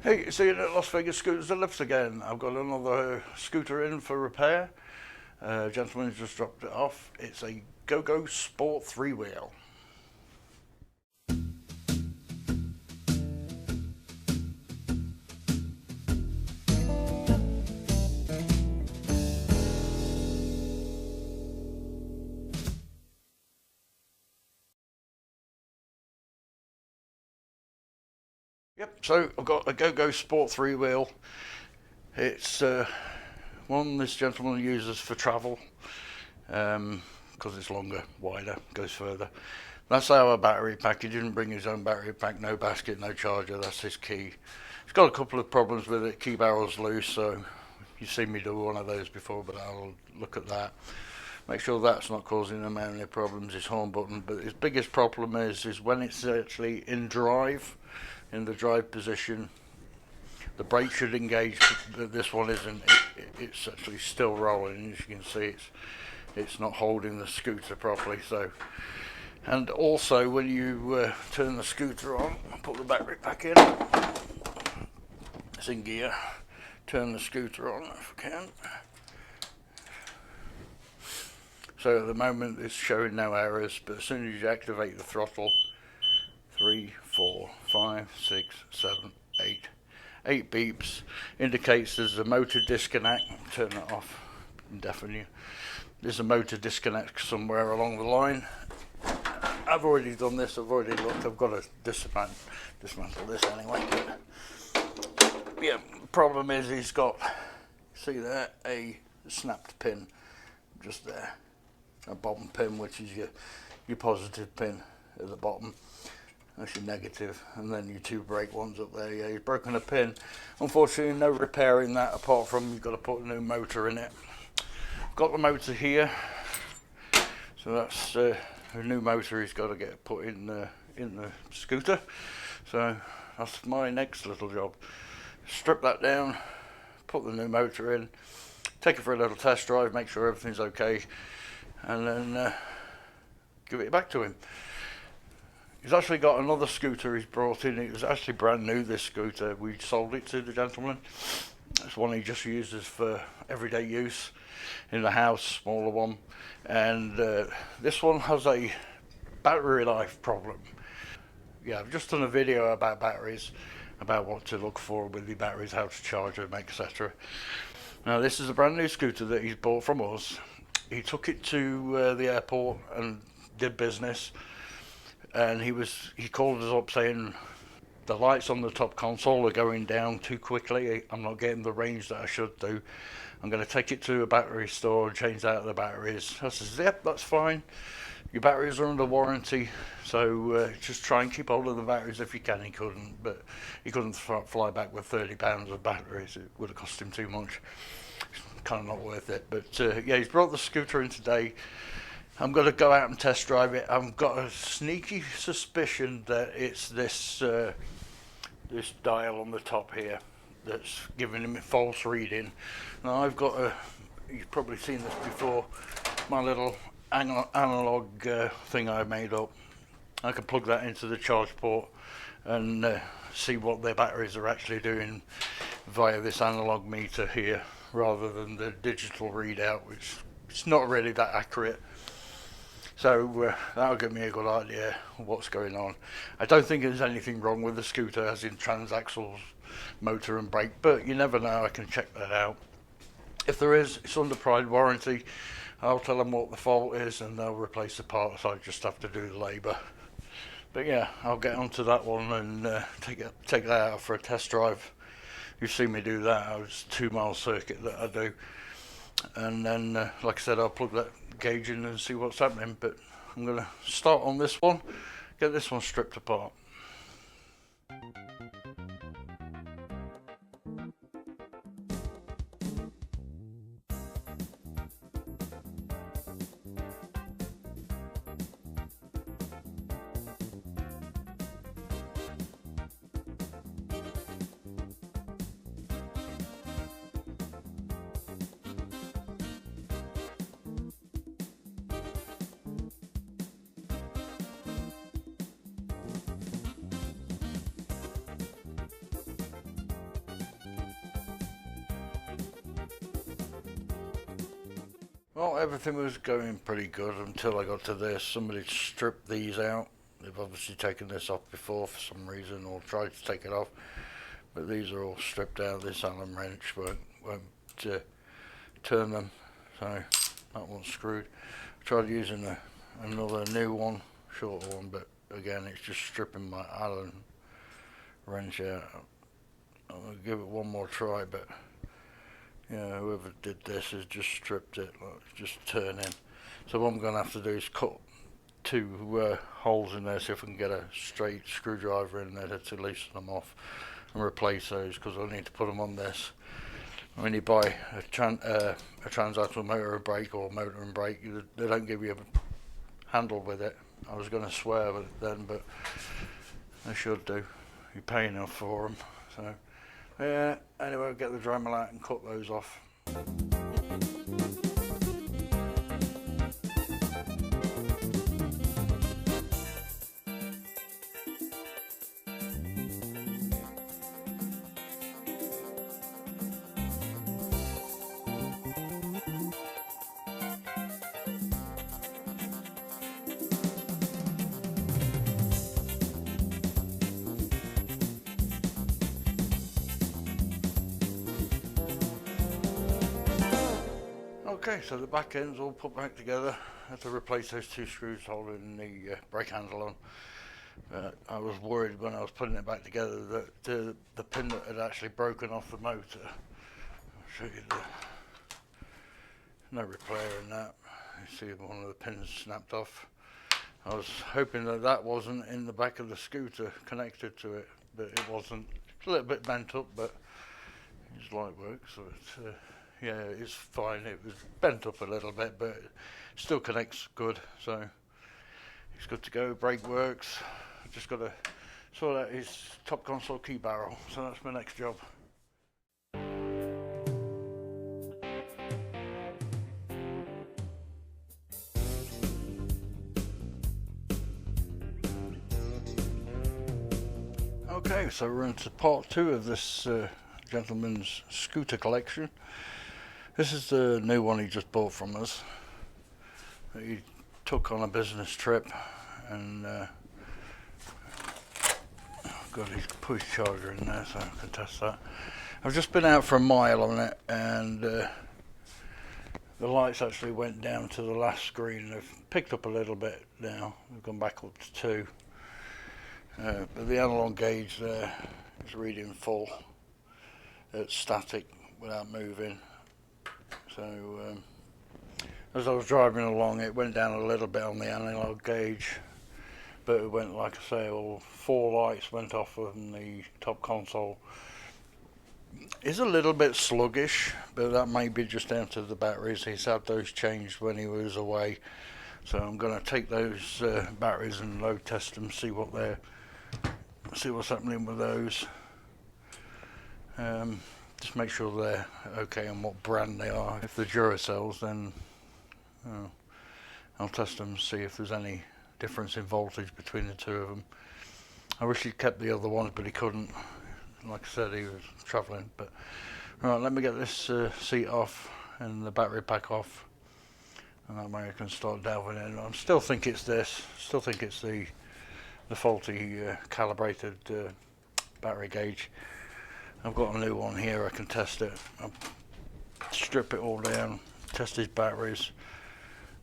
Hey, see you at Las Vegas Scooters and Lifts again. I've got another scooter in for repair. Gentleman just dropped it off. It's a Go-Go Sport 3-wheel. Yep, so I've got a Go-Go Sport 3-wheel. It's one this gentleman uses for travel because it's longer, wider, goes further. That's our battery pack. He didn't bring his own battery pack, no basket, no charger. That's his key. He's got a couple of problems with it. Key barrel's loose, so you've seen me do one of those before, but I'll look at that. Make sure that's not causing him any problems. His horn button, but his biggest problem is when it's actually in drive, in the drive position. The brake should engage, but this one isn't. It's actually still rolling. As you can see, it's not holding the scooter properly. So, and also when you turn the scooter on, put the battery back in. It's in gear. Turn the scooter on if I can. So at the moment it's showing no errors, but as soon as you activate the throttle, 3, 4, 5, 6, 7, 8 beeps, indicates there's a motor disconnect. Turn that off indefinitely. There's a motor disconnect somewhere along the line. I've already done this, I've already looked. I've got to dismantle this anyway. Yeah, the problem is he's got, see there, a snapped pin just there. A bottom pin, which is your positive pin at the bottom. That's your negative, and then your two brake ones up there. Yeah, he's broken a pin. Unfortunately, no repairing that apart from you've got to put a new motor in it. Got the motor here, so that's a new motor he's got to get put in the scooter. So that's my next little job. Strip that down, put the new motor in, take it for a little test drive, make sure everything's okay, and then give it back to him. He's actually got another scooter he's brought in. It was actually brand new, this scooter. We sold it to the gentleman. It's one he just uses for everyday use in the house, smaller one. And this one has a battery life problem. Yeah, I've just done a video about batteries, about what to look for with the batteries, how to charge them, etc. Now this is a brand new scooter that he's bought from us. He took it to the airport and did business. And he called us up saying the lights on the top console are going down too quickly. I'm not getting the range that I should do. I'm going to take it to a battery store and change out the batteries. I says, yep, that's fine. Your batteries are under warranty, so just try and keep hold of the batteries if you can. He couldn't, but he couldn't fly back with 30 pounds of batteries. It would have cost him too much. It's kind of not worth it. But yeah, he's brought the scooter in today. I'm going to go out and test drive it. I've got a sneaky suspicion that it's this this dial on the top here that's giving him a false reading. Now I've got you've probably seen this before, my little analog thing I made up. I can plug that into the charge port and see what their batteries are actually doing via this analog meter here, rather than the digital readout, which it's not really that accurate. So that'll give me a good idea of what's going on. I don't think there's anything wrong with the scooter, as in transaxles, motor and brake, but you never know. I can check that out. If there is, it's under pride warranty. I'll tell them what the fault is and they'll replace the parts. I just have to do the labour. But yeah, I'll get onto that one and take that out for a test drive. You've seen me do that. It's a 2-mile circuit that I do. And then, like I said, I'll plug that gauge in and see what's happening. But I'm going to start on this one, get this one stripped apart. Well, everything was going pretty good until I got to this. Somebody stripped these out. They've obviously taken this off before for some reason, or tried to take it off. But these are all stripped out. This Allen wrench won't turn them, so that one's screwed. I tried using another new one, shorter one, but again it's just stripping my Allen wrench out. I'll give it one more try, but yeah, whoever did this has just stripped it, like, just turning. So what I'm going to have to do is cut two holes in there, see if I can get a straight screwdriver in there to loosen them off and replace those, because I need to put them on this. When you buy a transaxle motor brake or motor and brake, they don't give you a handle with it. I was going to swear with it then, but they should do. You pay enough for them. So yeah, anyway, I'll get the Dremel out and cut those off. Okay, so the back end's all put back together. I had to replace those two screws holding the brake handle on. I was worried when I was putting it back together that the pin that had actually broken off the motor. I'll show you no repair in that. You see one of the pins snapped off. I was hoping that that wasn't in the back of the scooter connected to it, but it wasn't. It's a little bit bent up, but it's light work, so it's yeah, it's fine. It was bent up a little bit, but it still connects good, so it's good to go. Brake works. I've just got to sort out his top console key barrel, so that's my next job. Okay, so we're into part 2 of this gentleman's scooter collection. This is the new one he just bought from us. He took on a business trip, and got his push charger in there, so I can test that. I've just been out for a mile on it, and the lights actually went down to the last screen. They've picked up a little bit now. They've gone back up to 2. But the analog gauge there is reading full. It's static without moving. So as I was driving along, it went down a little bit on the analog gauge, but it went, like I say, all 4 lights went off on the top console. It's a little bit sluggish, but that may be just down to the batteries. He's had those changed when he was away, so I'm going to take those batteries and load test them, see what's happening with those. Just make sure they're okay and what brand they are. If they're Duracells, then I'll test them and see if there's any difference in voltage between the two of them. I wish he'd kept the other ones, but he couldn't. Like I said, he was travelling. But right, let me get this seat off and the battery pack off, and that way I can start delving in. I still think it's this. Still think it's the faulty calibrated battery gauge. I've got a new one here. I can test it. I'll strip it all down, test his batteries,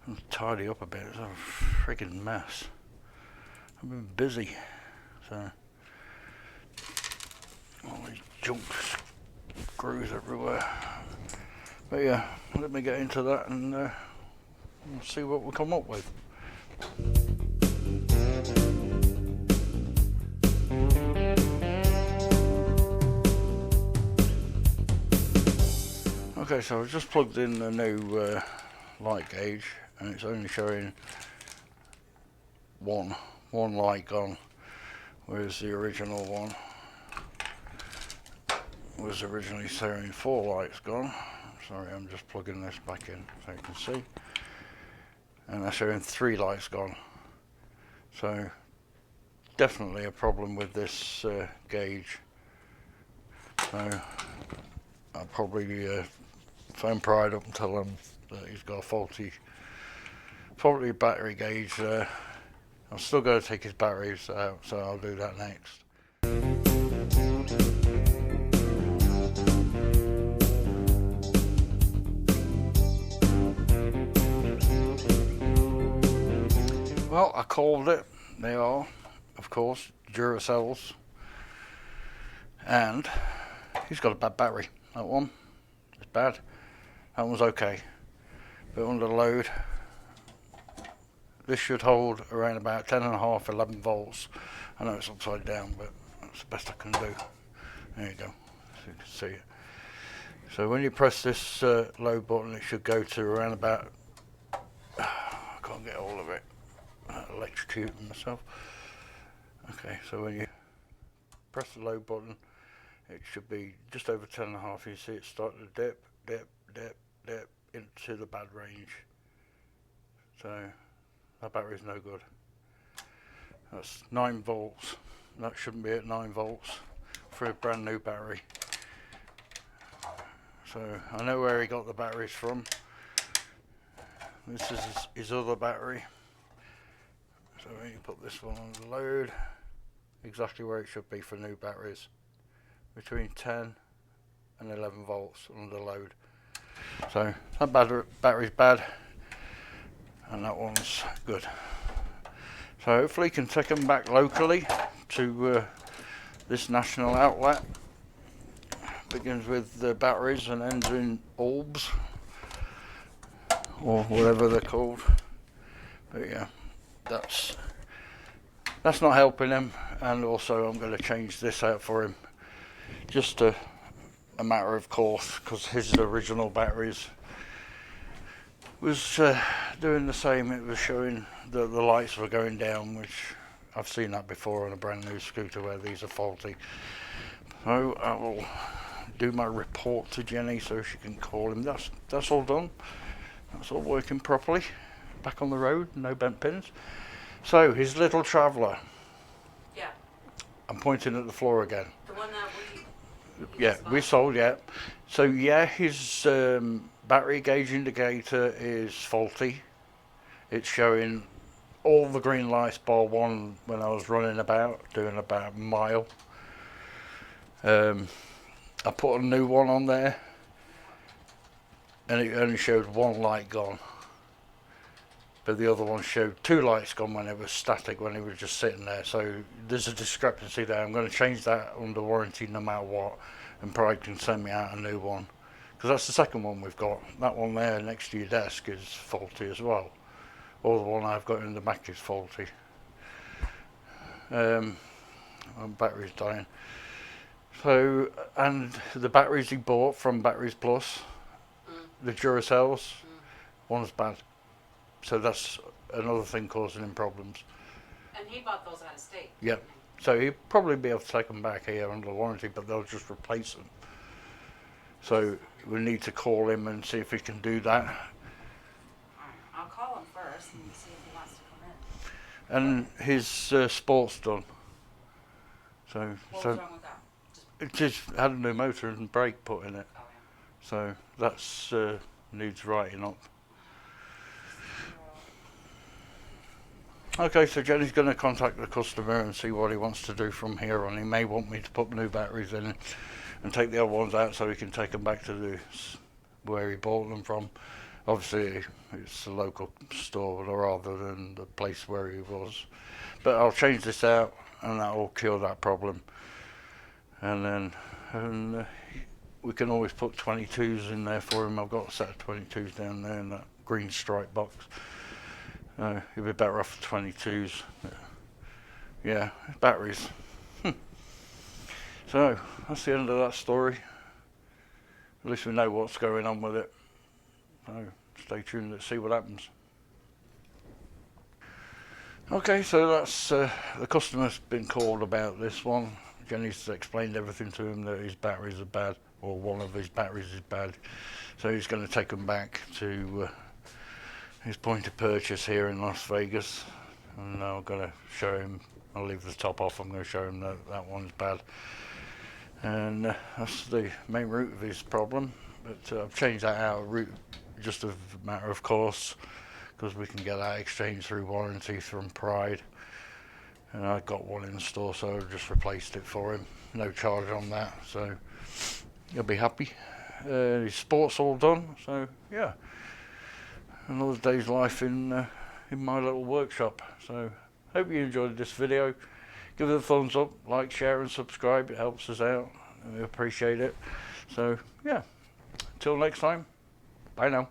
and tidy up a bit. It's a friggin' mess. I've been busy, so all these junk screws everywhere. But yeah, let me get into that and we'll see what we come up with. Okay, so I've just plugged in the new light gauge, and it's only showing one light gone, whereas the original one was originally showing 4 lights gone. Sorry, I'm just plugging this back in so you can see, and they're showing 3 lights gone. So definitely a problem with this gauge. So I'll probably phone Pride up and tell him that he's got a faulty battery gauge there. I'm still going to take his batteries out, so I'll do that next. Well, I called it. They are, of course, Duracells. And he's got a bad battery. That one is bad. That one's okay. But under load, this should hold around about 10.5, 11 volts. I know it's upside down, but that's the best I can do. There you go, so you can see it. So when you press this load button, it should go to around about, I can't get all of it, electrocuting myself. Okay, so when you press the load button, it should be just over 10.5. You see it start to dip, dip, dip, dip into the bad range. So that battery's no good. That's 9 volts. That shouldn't be at 9 volts for a brand new battery. So I know where he got the batteries from. This is his other battery. So when you put this one on the load, exactly where it should be for new batteries. Between 10 and 11 volts under load. So that battery's bad, and that one's good. So hopefully you can take them back locally to this national outlet. Begins with the batteries and ends in bulbs, or whatever they're called. But yeah, that's not helping him, and also I'm going to change this out for him. Just a matter of course, because his original batteries was doing the same. It was showing that the lights were going down, which I've seen that before on a brand new scooter where these are faulty. So I will do my report to Jenny so she can call him. That's all done. That's all working properly. Back on the road, no bent pins. So his little traveller. Yeah. I'm pointing at the floor again. The one that we sold, yeah. So yeah, his battery gauge indicator is faulty. It's showing all the green lights bar one when I was running about, doing about a mile. I put a new one on there, and it only showed one light gone. But the other one showed 2 lights gone when it was static, when it was just sitting there. So there's a discrepancy there. I'm going to change that under warranty no matter what, and Pride can send me out a new one, because that's the second one we've got. That one there next to your desk is faulty as well, or the one I've got in the back is faulty. My battery's dying. So, and the batteries he bought from Batteries Plus, the Duracells, one's bad. So that's another thing causing him problems. And he bought those out of state. Yep. So he'll probably be able to take them back here under warranty, but they'll just replace them. So we need to call him and see if he can do that. Alright, I'll call him first and see if he wants to come in. And his sport's done. So What was wrong with that? it just had a new motor and brake put in it. Oh, yeah. So that's needs writing up. Okay, so Jenny's going to contact the customer and see what he wants to do from here on. He may want me to put new batteries in and take the old ones out so he can take them back to where he bought them from. Obviously, it's a local store rather than the place where he was. But I'll change this out, and that will cure that problem. And then we can always put 22s in there for him. I've got a set of 22s down there in that green stripe box. He'll be better off with 22s. Yeah, batteries. So that's the end of that story. At least we know what's going on with it. So stay tuned to see what happens. Okay, so that's the customer's been called about this one. Jenny's explained everything to him, that his batteries are bad, or one of his batteries is bad. So he's going to take them back to his point of purchase here in Las Vegas, and I'm going to show him. I'll leave the top off. I'm going to show him that that one's bad, and that's the main root of his problem. But I've changed that out of route just a matter of course, because we can get that exchange through warranty from Pride. And I got one in store, so I just replaced it for him. No charge on that, so he'll be happy. His sport's all done, so yeah. Another day's life in my little workshop. So hope you enjoyed this video. Give it a thumbs up, like, share and subscribe. It helps us out and we appreciate it. So yeah, until next time, bye now.